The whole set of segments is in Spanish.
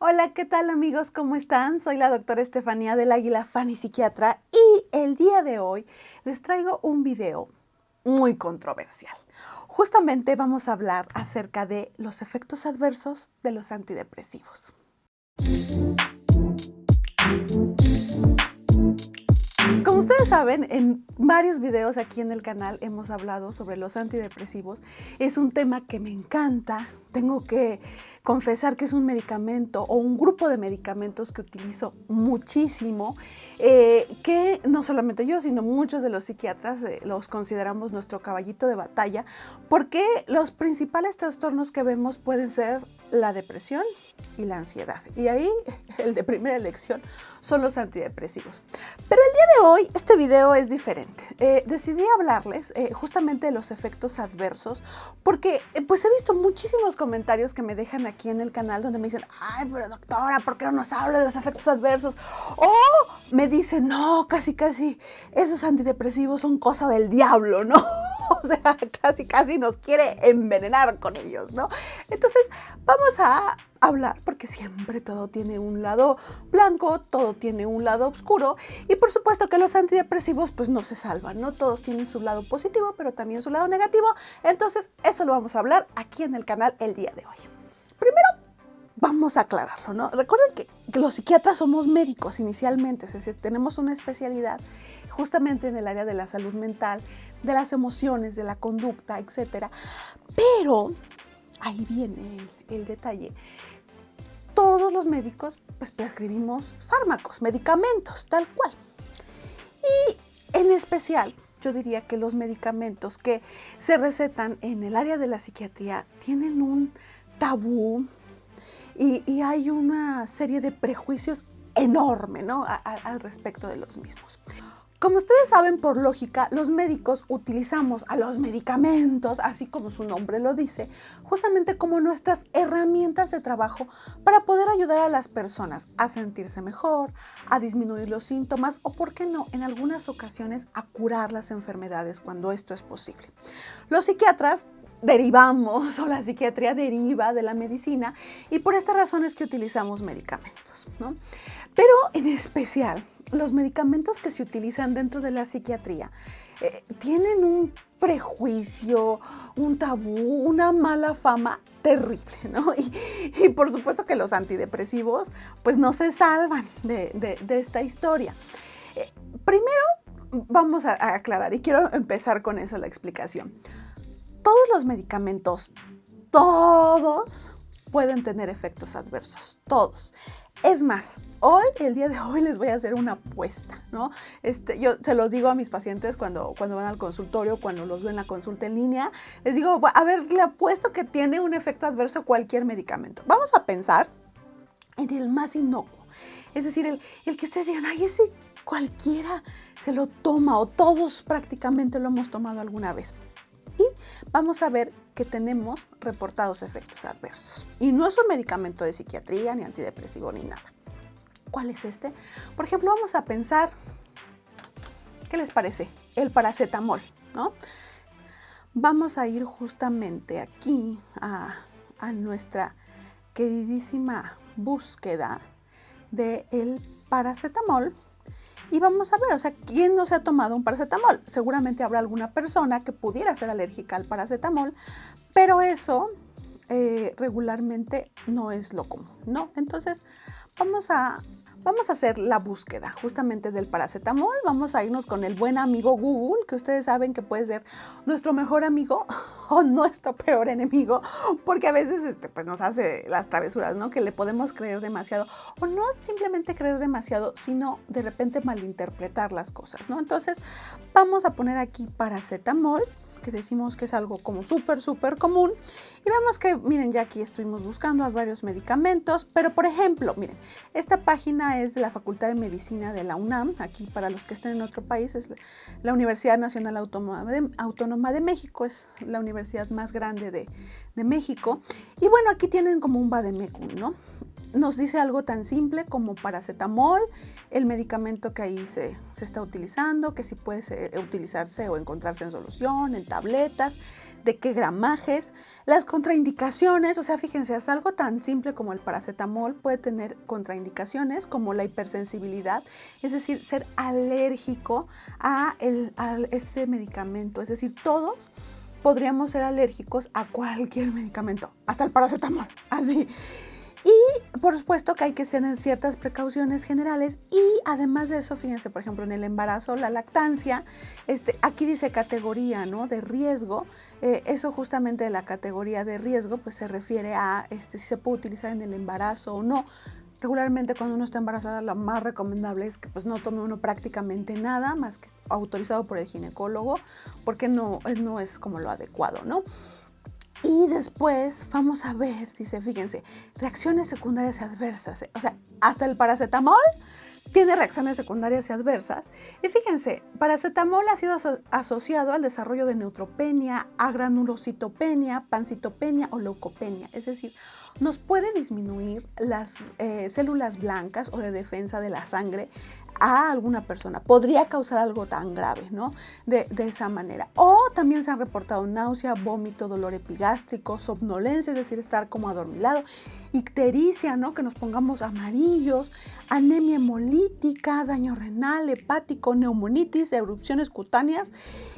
Hola, ¿qué tal amigos? ¿Cómo están? Soy la doctora Estefanía del Águila, Fanny Psiquiatra, y el día de hoy les traigo un video muy controversial. Justamente vamos a hablar acerca de los efectos adversos de los antidepresivos. Como ustedes saben, en varios videos aquí en el canal hemos hablado sobre los antidepresivos. Es un tema que me encanta. Tengo que confesar que es un medicamento o un grupo de medicamentos que utilizo muchísimo, que no solamente yo, sino muchos de los psiquiatras los consideramos nuestro caballito de batalla, porque los principales trastornos que vemos pueden ser la depresión y la ansiedad. Y ahí el de primera elección son los antidepresivos. Pero el día de hoy este video es diferente. Decidí hablarles justamente de los efectos adversos porque pues he visto muchísimos comentarios que me dejan aquí en el canal donde me dicen, ay, pero doctora, ¿por qué no nos habla de los efectos adversos? O me dicen, no, casi esos antidepresivos son cosa del diablo, ¿no? O sea, casi nos quiere envenenar con ellos, ¿no? Entonces, vamos a hablar, porque siempre todo tiene un lado blanco, todo tiene un lado oscuro, y por supuesto que los antidepresivos pues no se salvan, ¿no? Todos tienen su lado positivo, pero también su lado negativo. Entonces, eso lo vamos a hablar aquí en el canal el día de hoy. Primero, vamos a aclararlo, ¿no? Recuerden que los psiquiatras somos médicos inicialmente, es decir, tenemos una especialidad justamente en el área de la salud mental, de las emociones, de la conducta, etcétera. Pero ahí viene el detalle. Todos los médicos pues prescribimos fármacos, medicamentos, tal cual. Y en especial, yo diría que los medicamentos que se recetan en el área de la psiquiatría tienen un tabú y hay una serie de prejuicios enorme, ¿no? al respecto de los mismos. Como ustedes saben, por lógica, los médicos utilizamos a los medicamentos, así como su nombre lo dice, justamente como nuestras herramientas de trabajo para poder ayudar a las personas a sentirse mejor, a disminuir los síntomas o, ¿por qué no?, en algunas ocasiones a curar las enfermedades cuando esto es posible. Los psiquiatras derivamos, o la psiquiatría deriva de la medicina, y por esta razón es que utilizamos medicamentos, ¿no? Pero en especial, los medicamentos que se utilizan dentro de la psiquiatría tienen un prejuicio, un tabú, una mala fama terrible, ¿no? Y por supuesto que los antidepresivos pues no se salvan de esta historia. Primero vamos a aclarar, y quiero empezar con eso la explicación. Todos los medicamentos, todos pueden tener efectos adversos, todos. Es más, el día de hoy les voy a hacer una apuesta, ¿no? Yo se lo digo a mis pacientes cuando van al consultorio, cuando los veo en la consulta en línea, les digo, a ver, le apuesto que tiene un efecto adverso cualquier medicamento. Vamos a pensar en el más inocuo, es decir, el que ustedes digan, ay, ese cualquiera se lo toma, o todos prácticamente lo hemos tomado alguna vez. Y vamos a ver que tenemos reportados efectos adversos. Y no es un medicamento de psiquiatría, ni antidepresivo, ni nada. ¿Cuál es este? Por ejemplo, vamos a pensar, ¿qué les parece? El paracetamol, ¿no? Vamos a ir justamente aquí a nuestra queridísima búsqueda del paracetamol. Y vamos a ver, o sea, ¿quién no se ha tomado un paracetamol? Seguramente habrá alguna persona que pudiera ser alérgica al paracetamol, pero eso regularmente no es lo común, ¿no? Entonces, vamos a hacer la búsqueda justamente del paracetamol. Vamos a irnos con el buen amigo Google, que ustedes saben que puede ser nuestro mejor amigo o nuestro peor enemigo, porque a veces pues nos hace las travesuras, ¿no? Que le podemos creer demasiado, o no simplemente creer demasiado, sino de repente malinterpretar las cosas, ¿no? Entonces, vamos a poner aquí paracetamol, que decimos que es algo como súper común, y vemos que, miren, ya aquí estuvimos buscando varios medicamentos, pero por ejemplo, miren, esta página es de la Facultad de Medicina de la UNAM. Aquí, para los que estén en otro país, es la Universidad Nacional Autónoma de México, es la universidad más grande de México, y bueno, aquí tienen como un vademecum, ¿no? Nos dice algo tan simple como paracetamol, el medicamento que ahí se está utilizando, que sí puede utilizarse o encontrarse en solución, en tabletas, de qué gramajes, las contraindicaciones, o sea, fíjense, es algo tan simple como el paracetamol puede tener contraindicaciones como la hipersensibilidad, es decir, ser alérgico a este medicamento, es decir, todos podríamos ser alérgicos a cualquier medicamento, hasta el paracetamol, así. Y por supuesto que hay que tener ciertas precauciones generales y además de eso, fíjense, por ejemplo, en el embarazo, la lactancia, aquí dice categoría, ¿no?, de riesgo. Eso justamente de la categoría de riesgo, pues se refiere a si se puede utilizar en el embarazo o no. Regularmente cuando uno está embarazada, lo más recomendable es que pues no tome uno prácticamente nada más que autorizado por el ginecólogo, porque no es como lo adecuado, ¿no? Y después vamos a ver, dice, fíjense, reacciones secundarias y adversas. O sea, hasta el paracetamol tiene reacciones secundarias y adversas. Y fíjense, paracetamol ha sido asociado al desarrollo de neutropenia, agranulocitopenia, pancitopenia o leucopenia. Es decir, nos puede disminuir las células blancas o de defensa de la sangre a alguna persona. Podría causar algo tan grave, ¿no? De esa manera. O también se han reportado náusea, vómito, dolor epigástrico, somnolencia, es decir, estar como adormilado, ictericia, ¿no?, que nos pongamos amarillos, anemia hemolítica, daño renal, hepático, neumonitis, erupciones cutáneas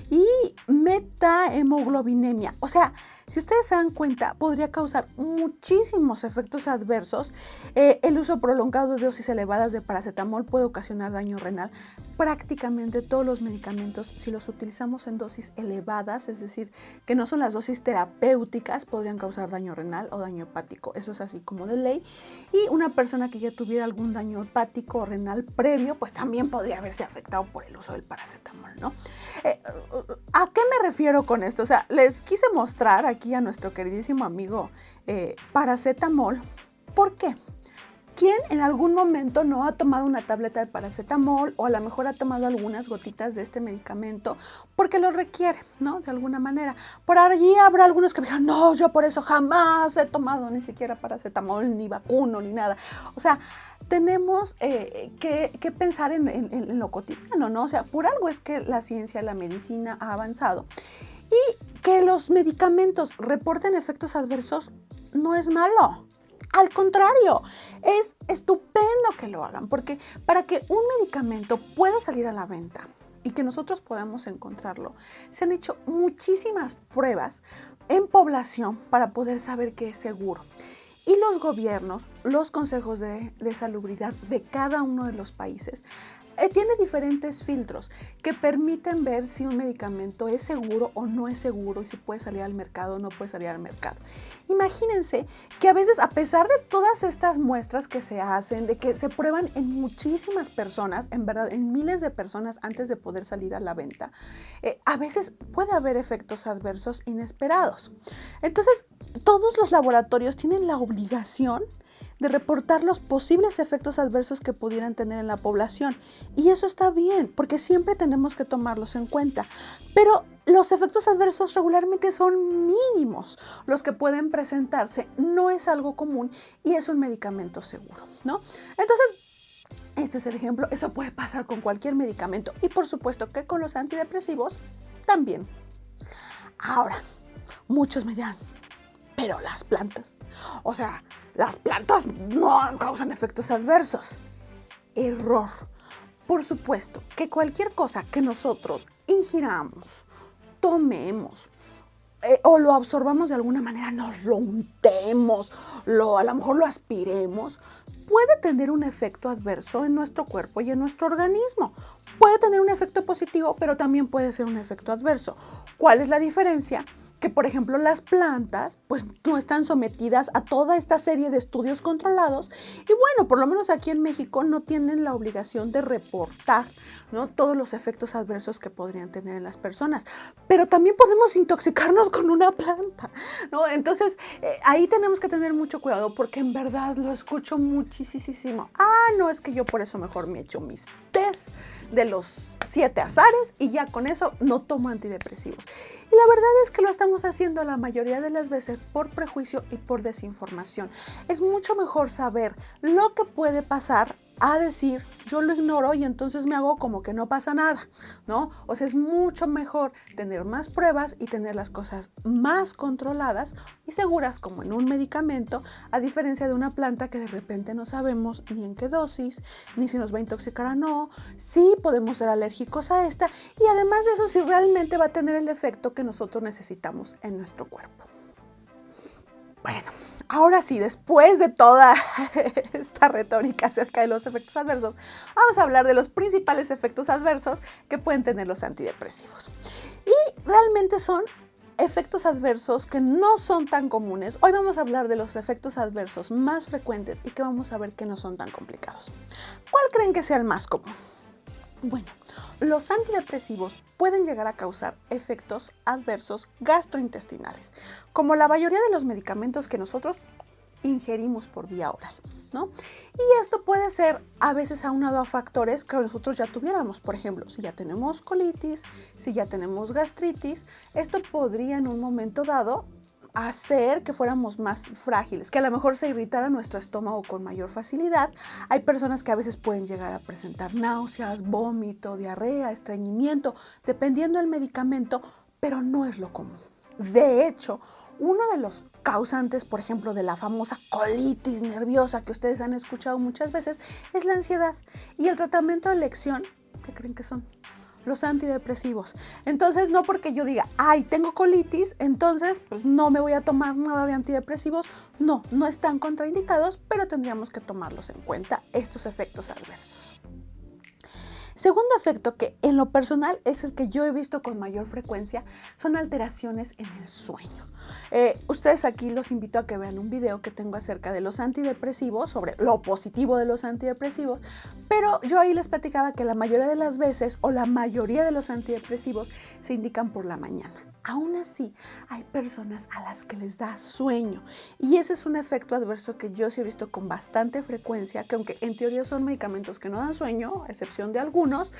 y metahemoglobinemia. O sea, si ustedes se dan cuenta, podría causar muchísimos efectos adversos. El uso prolongado de dosis elevadas de paracetamol puede ocasionar daño renal. Prácticamente todos los medicamentos, si los utilizamos en dosis elevadas, es decir, que no son las dosis terapéuticas, podrían causar daño renal o daño hepático. Eso es así como de ley. Y una persona que ya tuviera algún daño hepático o renal previo, pues también podría haberse afectado por el uso del paracetamol, ¿no? ¿A qué me refiero con esto? O sea, les quise mostrar aquí a nuestro queridísimo amigo paracetamol. ¿Por qué? ¿Quién en algún momento no ha tomado una tableta de paracetamol o a lo mejor ha tomado algunas gotitas de este medicamento porque lo requiere, ¿no? De alguna manera. Por allí habrá algunos que me digan, no, yo por eso jamás he tomado ni siquiera paracetamol, ni vacuno, ni nada. O sea, tenemos que pensar en lo cotidiano, ¿no? O sea, por algo es que la ciencia, la medicina ha avanzado. Y que los medicamentos reporten efectos adversos no es malo. Al contrario, es estupendo que lo hagan, porque para que un medicamento pueda salir a la venta y que nosotros podamos encontrarlo, se han hecho muchísimas pruebas en población para poder saber que es seguro. Y los gobiernos, los consejos de salubridad de cada uno de los países tiene diferentes filtros que permiten ver si un medicamento es seguro o no es seguro y si puede salir al mercado o no puede salir al mercado. Imagínense que a veces, a pesar de todas estas muestras que se hacen, de que se prueban en muchísimas personas, en verdad, en miles de personas antes de poder salir a la venta, a veces puede haber efectos adversos inesperados. Entonces, todos los laboratorios tienen la obligación de reportar los posibles efectos adversos que pudieran tener en la población. Y eso está bien, porque siempre tenemos que tomarlos en cuenta. Pero los efectos adversos regularmente son mínimos. Los que pueden presentarse no es algo común y es un medicamento seguro, ¿no? Entonces, este es el ejemplo. Eso puede pasar con cualquier medicamento. Y por supuesto que con los antidepresivos también. Ahora, muchos me dirán, pero las plantas, o sea, las plantas no causan efectos adversos. Error. Por supuesto que cualquier cosa que nosotros ingiramos, tomemos o lo absorbamos de alguna manera, nos lo untemos, a lo mejor lo aspiremos, puede tener un efecto adverso en nuestro cuerpo y en nuestro organismo. Puede tener un efecto positivo, pero también puede ser un efecto adverso. ¿Cuál es la diferencia? Que, por ejemplo, las plantas pues no están sometidas a toda esta serie de estudios controlados y bueno, por lo menos aquí en México no tienen la obligación de reportar, ¿no?, todos los efectos adversos que podrían tener en las personas. Pero también podemos intoxicarnos con una planta, ¿no? Entonces, ahí tenemos que tener mucho cuidado porque en verdad lo escucho muchísimo. No, es que yo por eso mejor me echo mis test de los 7 azares y ya con eso no tomo antidepresivos. Y la verdad es que lo estamos haciendo la mayoría de las veces por prejuicio y por desinformación. Es mucho mejor saber lo que puede pasar a decir, yo lo ignoro y entonces me hago como que no pasa nada, ¿no? O sea, es mucho mejor tener más pruebas y tener las cosas más controladas y seguras como en un medicamento, a diferencia de una planta que de repente no sabemos ni en qué dosis, ni si nos va a intoxicar o no, si podemos ser alérgicos a esta y además de eso, si realmente va a tener el efecto que nosotros necesitamos en nuestro cuerpo. Bueno, ahora sí, después de toda esta retórica acerca de los efectos adversos, vamos a hablar de los principales efectos adversos que pueden tener los antidepresivos. Y realmente son efectos adversos que no son tan comunes. Hoy vamos a hablar de los efectos adversos más frecuentes y que vamos a ver que no son tan complicados. ¿Cuál creen que sea el más común? Bueno, los antidepresivos pueden llegar a causar efectos adversos gastrointestinales, como la mayoría de los medicamentos que nosotros ingerimos por vía oral, ¿no? Y esto puede ser a veces aunado a factores que nosotros ya tuviéramos. Por ejemplo, si ya tenemos colitis, si ya tenemos gastritis, esto podría en un momento dado hacer que fuéramos más frágiles, que a lo mejor se irritara nuestro estómago con mayor facilidad. Hay personas que a veces pueden llegar a presentar náuseas, vómito, diarrea, estreñimiento, dependiendo del medicamento, pero no es lo común. De hecho, uno de los causantes, por ejemplo, de la famosa colitis nerviosa que ustedes han escuchado muchas veces, es la ansiedad. Y el tratamiento de elección, ¿qué creen que son? Los antidepresivos. Entonces, no porque yo diga, ay, tengo colitis, entonces pues no me voy a tomar nada de antidepresivos. No, no están contraindicados, pero tendríamos que tomarlos en cuenta, estos efectos adversos. Segundo efecto, que en lo personal es el que yo he visto con mayor frecuencia, son alteraciones en el sueño. Ustedes aquí los invito a que vean un video que tengo acerca de los antidepresivos, sobre lo positivo de los antidepresivos, pero yo ahí les platicaba que la mayoría de las veces o la mayoría de los antidepresivos se indican por la mañana. Aún así, hay personas a las que les da sueño y ese es un efecto adverso que yo sí he visto con bastante frecuencia, que aunque en teoría son medicamentos que no dan sueño, a excepción de algunos,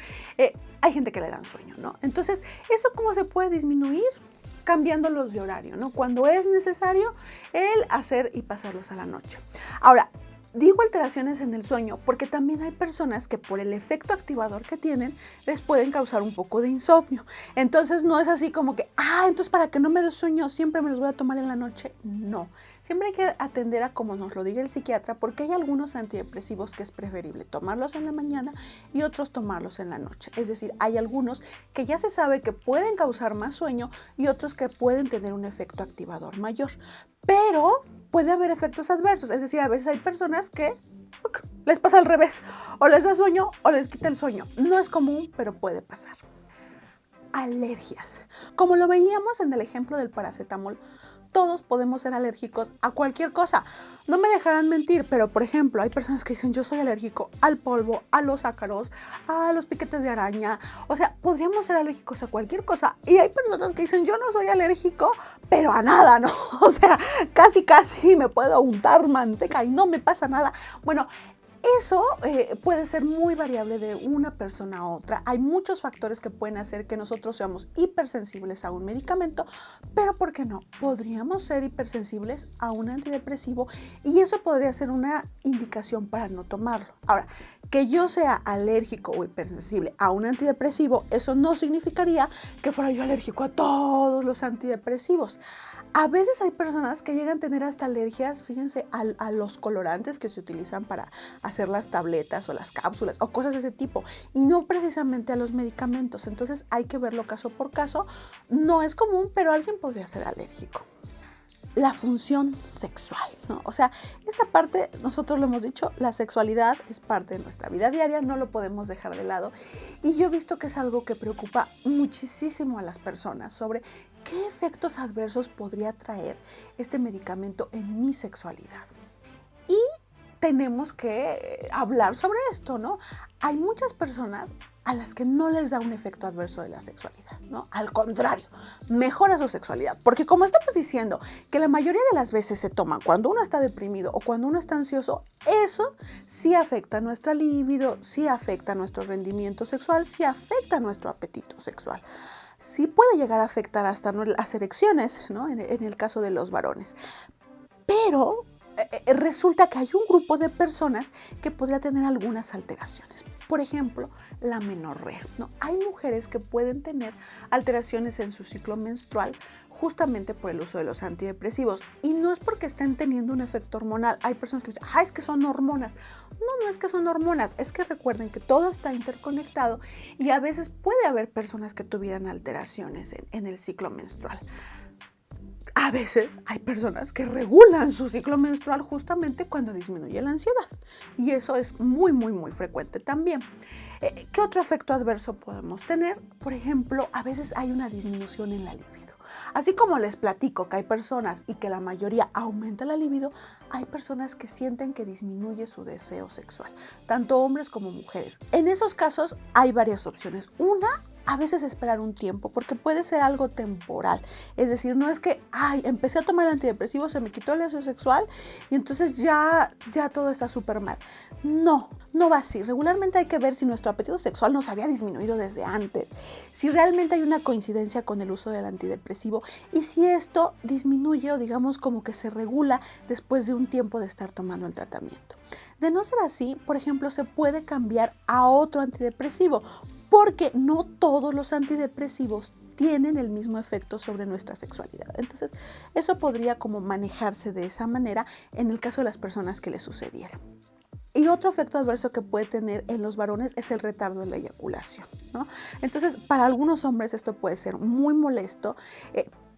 hay gente que le dan sueño, ¿no? Entonces, ¿eso cómo se puede disminuir? Cambiándolos de horario, ¿no? Cuando es necesario, el hacer y pasarlos a la noche. Ahora, digo alteraciones en el sueño porque también hay personas que por el efecto activador que tienen les pueden causar un poco de insomnio. Entonces no es así como que, entonces para que no me dé sueño siempre me los voy a tomar en la noche. No, siempre hay que atender a como nos lo diga el psiquiatra porque hay algunos antidepresivos que es preferible tomarlos en la mañana y otros tomarlos en la noche. Es decir, hay algunos que ya se sabe que pueden causar más sueño y otros que pueden tener un efecto activador mayor. Pero puede haber efectos adversos, es decir, a veces hay personas que les pasa al revés, o les da sueño o les quita el sueño. No es común, pero puede pasar. Alergias. Como lo veíamos en el ejemplo del paracetamol, todos podemos ser alérgicos a cualquier cosa. No me dejarán mentir, pero por ejemplo, hay personas que dicen yo soy alérgico al polvo, a los ácaros, a los piquetes de araña. O sea, podríamos ser alérgicos a cualquier cosa. Y hay personas que dicen yo no soy alérgico, pero a nada, ¿no? O sea, casi me puedo untar manteca y no me pasa nada. Bueno, eso puede ser muy variable de una persona a otra. Hay muchos factores que pueden hacer que nosotros seamos hipersensibles a un medicamento, pero ¿por qué no? Podríamos ser hipersensibles a un antidepresivo y eso podría ser una indicación para no tomarlo. Ahora, que yo sea alérgico o hipersensible a un antidepresivo, eso no significaría que fuera yo alérgico a todos los antidepresivos. A veces hay personas que llegan a tener hasta alergias, fíjense, a los colorantes que se utilizan para hacer las tabletas o las cápsulas o cosas de ese tipo y no precisamente a los medicamentos. Entonces hay que verlo caso por caso. No es común, pero alguien podría ser alérgico. La función sexual, ¿no? O sea, esta parte, nosotros lo hemos dicho, la sexualidad es parte de nuestra vida diaria, no lo podemos dejar de lado. Y yo he visto que es algo que preocupa muchísimo a las personas sobre qué efectos adversos podría traer este medicamento en mi sexualidad. Y tenemos que hablar sobre esto, ¿no? Hay muchas personas a las que no les da un efecto adverso de la sexualidad, ¿no? Al contrario, mejora su sexualidad. Porque como estamos diciendo que la mayoría de las veces se toman cuando uno está deprimido o cuando uno está ansioso, eso sí afecta nuestra libido, sí afecta nuestro rendimiento sexual, sí afecta nuestro apetito sexual. Sí puede llegar a afectar hasta las erecciones, ¿no? En el caso de los varones. Pero resulta que hay un grupo de personas que podría tener algunas alteraciones. Por ejemplo, la amenorrea, ¿no? Hay mujeres que pueden tener alteraciones en su ciclo menstrual justamente por el uso de los antidepresivos. Y no es porque estén teniendo un efecto hormonal. Hay personas que dicen, es que son hormonas. No, no es que son hormonas. Es que recuerden que todo está interconectado y a veces puede haber personas que tuvieran alteraciones en el ciclo menstrual. A veces hay personas que regulan su ciclo menstrual justamente cuando disminuye la ansiedad. Y eso es muy, muy, muy frecuente también. ¿Qué otro efecto adverso podemos tener? Por ejemplo, a veces hay una disminución en la libido. Así como les platico que hay personas y que la mayoría aumenta la libido, hay personas que sienten que disminuye su deseo sexual, tanto hombres como mujeres. En esos casos hay varias opciones. Una, a veces esperar un tiempo, porque puede ser algo temporal. Es decir, no es que, empecé a tomar antidepresivos, se me quitó el deseo sexual y entonces ya todo está súper mal. No va así. Regularmente hay que ver si nuestro apetito sexual nos había disminuido desde antes, si realmente hay una coincidencia con el uso del antidepresivo y si esto disminuye o digamos como que se regula después de un tiempo de estar tomando el tratamiento. De no ser así, por ejemplo, se puede cambiar a otro antidepresivo, porque no todos los antidepresivos tienen el mismo efecto sobre nuestra sexualidad. Entonces, eso podría como manejarse de esa manera en el caso de las personas que les sucediera. Y otro efecto adverso que puede tener en los varones es el retardo en la eyaculación, ¿no? Entonces, para algunos hombres esto puede ser muy molesto,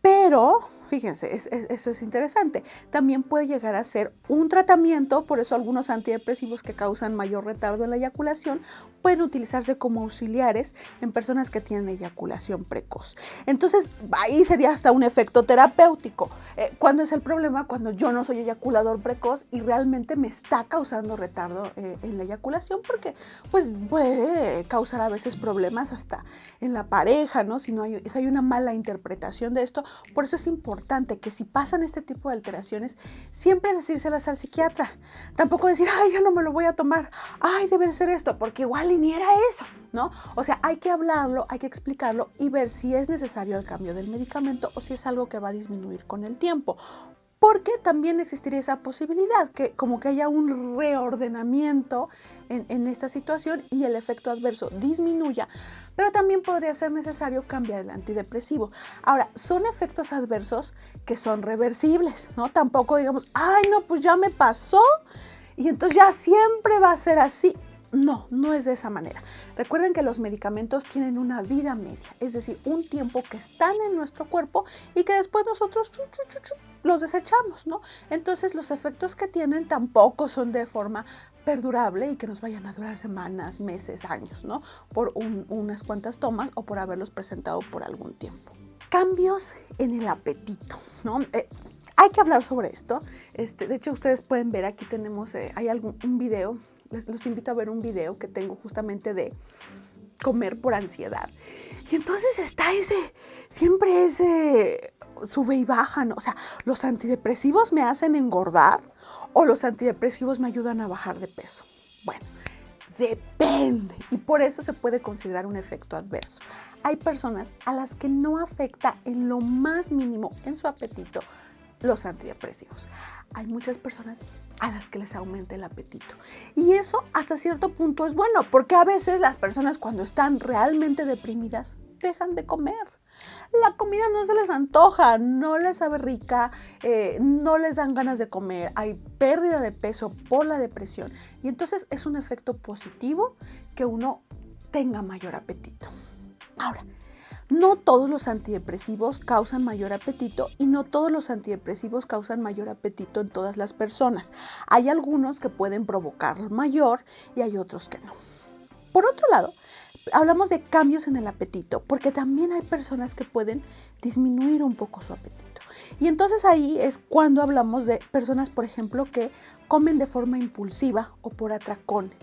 pero fíjense, eso es interesante. También puede llegar a ser un tratamiento, por eso algunos antidepresivos que causan mayor retardo en la eyaculación pueden utilizarse como auxiliares en personas que tienen eyaculación precoz. Entonces, ahí sería hasta un efecto terapéutico. ¿Cuándo es el problema? Cuando yo no soy eyaculador precoz y realmente me está causando retardo en la eyaculación, porque pues puede causar a veces problemas hasta en la pareja, ¿no? Si hay una mala interpretación de esto. Por eso es importante que si pasan este tipo de alteraciones, siempre decírselas al psiquiatra. Tampoco decir, ya no me lo voy a tomar, debe de ser esto, porque igual ni era eso, ¿no? O sea, hay que hablarlo, hay que explicarlo y ver si es necesario el cambio del medicamento o si es algo que va a disminuir con el tiempo. Porque también existiría esa posibilidad, que como que haya un reordenamiento en esta situación y el efecto adverso disminuya, pero también podría ser necesario cambiar el antidepresivo. Ahora, son efectos adversos que son reversibles, ¿no? Tampoco digamos, no, pues ya me pasó y entonces ya siempre va a ser así. No es de esa manera. Recuerden que los medicamentos tienen una vida media, es decir, un tiempo que están en nuestro cuerpo y que después nosotros los desechamos, ¿no? Entonces los efectos que tienen tampoco son de forma perdurable y que nos vayan a durar semanas, meses, años, ¿no? Por unas cuantas tomas o por haberlos presentado por algún tiempo. Cambios en el apetito, ¿no? Hay que hablar sobre esto. De hecho, ustedes pueden ver, aquí tenemos, hay un video. Los invito a ver un video que tengo justamente de comer por ansiedad. Y entonces está siempre ese sube y baja, ¿no? O sea, ¿los antidepresivos me hacen engordar o los antidepresivos me ayudan a bajar de peso? Bueno, depende. Y por eso se puede considerar un efecto adverso. Hay personas a las que no afecta en lo más mínimo en su apetito los antidepresivos. Hay muchas personas a las que les aumenta el apetito. Y eso hasta cierto punto es bueno, porque a veces las personas cuando están realmente deprimidas dejan de comer. La comida no se les antoja, no les sabe rica, no les dan ganas de comer, hay pérdida de peso por la depresión. Y entonces es un efecto positivo que uno tenga mayor apetito. Ahora, no todos los antidepresivos causan mayor apetito y no todos los antidepresivos causan mayor apetito en todas las personas. Hay algunos que pueden provocar mayor y hay otros que no. Por otro lado, hablamos de cambios en el apetito, porque también hay personas que pueden disminuir un poco su apetito. Y entonces ahí es cuando hablamos de personas, por ejemplo, que comen de forma impulsiva o por atracón.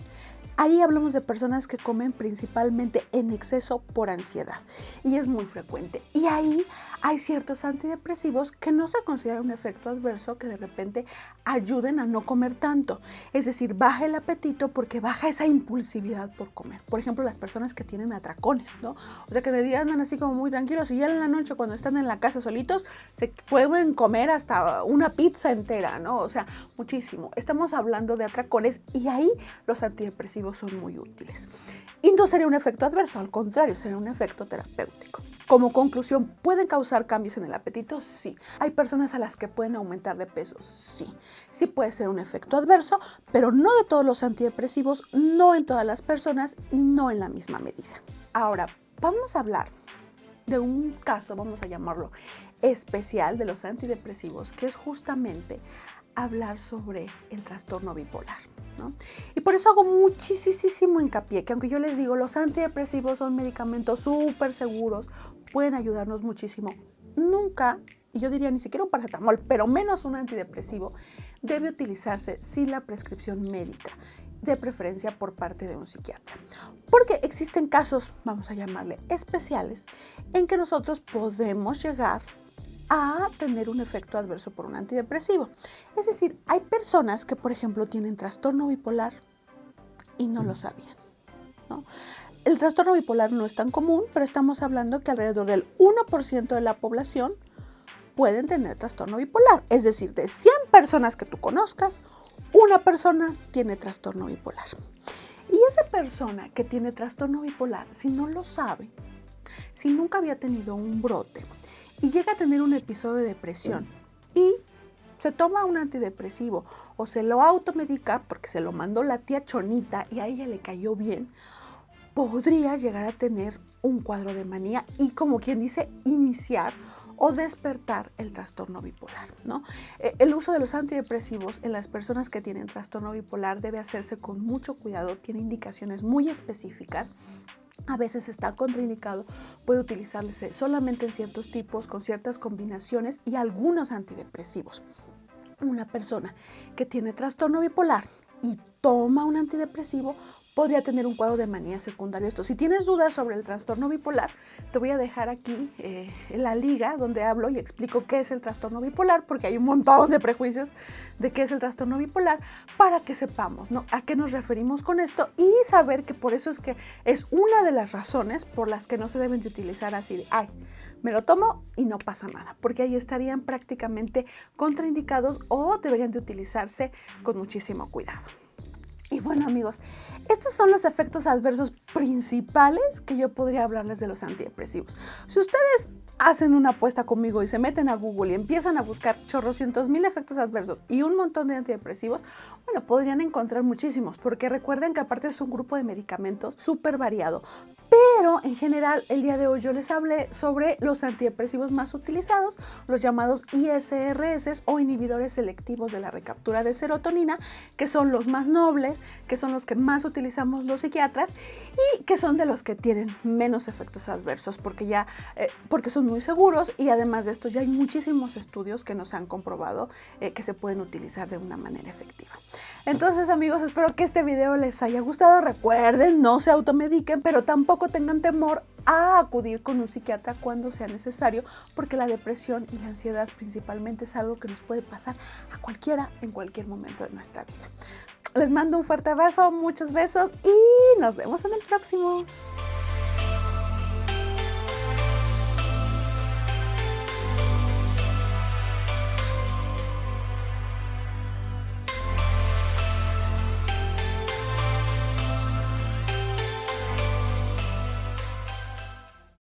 Ahí hablamos de personas que comen principalmente en exceso por ansiedad y es muy frecuente. Y ahí hay ciertos antidepresivos que no se considera un efecto adverso que de repente ayuden a no comer tanto. Es decir, baja el apetito porque baja esa impulsividad por comer. Por ejemplo, las personas que tienen atracones, ¿no? O sea, que de día andan así como muy tranquilos y ya en la noche cuando están en la casa solitos se pueden comer hasta una pizza entera, ¿no? O sea, muchísimo. Estamos hablando de atracones y ahí los antidepresivos son muy útiles. Y no sería un efecto adverso, al contrario, sería un efecto terapéutico. Como conclusión, ¿pueden causar cambios en el apetito? Sí. ¿Hay personas a las que pueden aumentar de peso? Sí. Sí puede ser un efecto adverso, pero no de todos los antidepresivos, no en todas las personas y no en la misma medida. Ahora, vamos a hablar de un caso, vamos a llamarlo especial, de los antidepresivos, que es justamente hablar sobre el trastorno bipolar, ¿no? Y por eso hago muchísimo hincapié que aunque yo les digo los antidepresivos son medicamentos súper seguros, pueden ayudarnos muchísimo, nunca, y yo diría ni siquiera un paracetamol, pero menos un antidepresivo, debe utilizarse sin la prescripción médica, de preferencia por parte de un psiquiatra. Porque existen casos, vamos a llamarle especiales, en que nosotros podemos llegar a tener un efecto adverso por un antidepresivo. Es decir, hay personas que, por ejemplo, tienen trastorno bipolar y no lo sabían, ¿no? El trastorno bipolar no es tan común, pero estamos hablando que alrededor del 1% de la población pueden tener trastorno bipolar. Es decir, de 100 personas que tú conozcas, una persona tiene trastorno bipolar. Y esa persona que tiene trastorno bipolar, si no lo sabe, si nunca había tenido un brote y llega a tener un episodio de depresión y se toma un antidepresivo o se lo automedica porque se lo mandó la tía Chonita y a ella le cayó bien, podría llegar a tener un cuadro de manía y, como quien dice, iniciar o despertar el trastorno bipolar, ¿no? El uso de los antidepresivos en las personas que tienen trastorno bipolar debe hacerse con mucho cuidado, tiene indicaciones muy específicas. A veces está contraindicado, puede utilizarse solamente en ciertos tipos, con ciertas combinaciones y algunos antidepresivos. Una persona que tiene trastorno bipolar y toma un antidepresivo podría tener un cuadro de manía secundario. Si tienes dudas sobre el trastorno bipolar, te voy a dejar aquí la liga donde hablo y explico qué es el trastorno bipolar, porque hay un montón de prejuicios de qué es el trastorno bipolar, para que sepamos, ¿no?, a qué nos referimos con esto y saber que por eso es que es una de las razones por las que no se deben de utilizar así de, ay, me lo tomo y no pasa nada, porque ahí estarían prácticamente contraindicados o deberían de utilizarse con muchísimo cuidado. Y bueno, amigos, estos son los efectos adversos principales que yo podría hablarles de los antidepresivos. Si ustedes hacen una apuesta conmigo y se meten a Google y empiezan a buscar chorrocientos mil efectos adversos y un montón de antidepresivos, bueno, podrían encontrar muchísimos, porque recuerden que aparte es un grupo de medicamentos súper variado. Pero en general, el día de hoy yo les hablé sobre los antidepresivos más utilizados, los llamados ISRS o inhibidores selectivos de la recaptura de serotonina, que son los más nobles, que son los que más utilizamos los psiquiatras y que son de los que tienen menos efectos adversos, porque son muy seguros y además de esto ya hay muchísimos estudios que nos han comprobado que se pueden utilizar de una manera efectiva. Entonces, amigos, espero que este video les haya gustado. Recuerden, no se automediquen, pero tampoco tengan temor a acudir con un psiquiatra cuando sea necesario, porque la depresión y la ansiedad principalmente es algo que nos puede pasar a cualquiera en cualquier momento de nuestra vida. Les mando un fuerte abrazo, muchos besos y nos vemos en el próximo.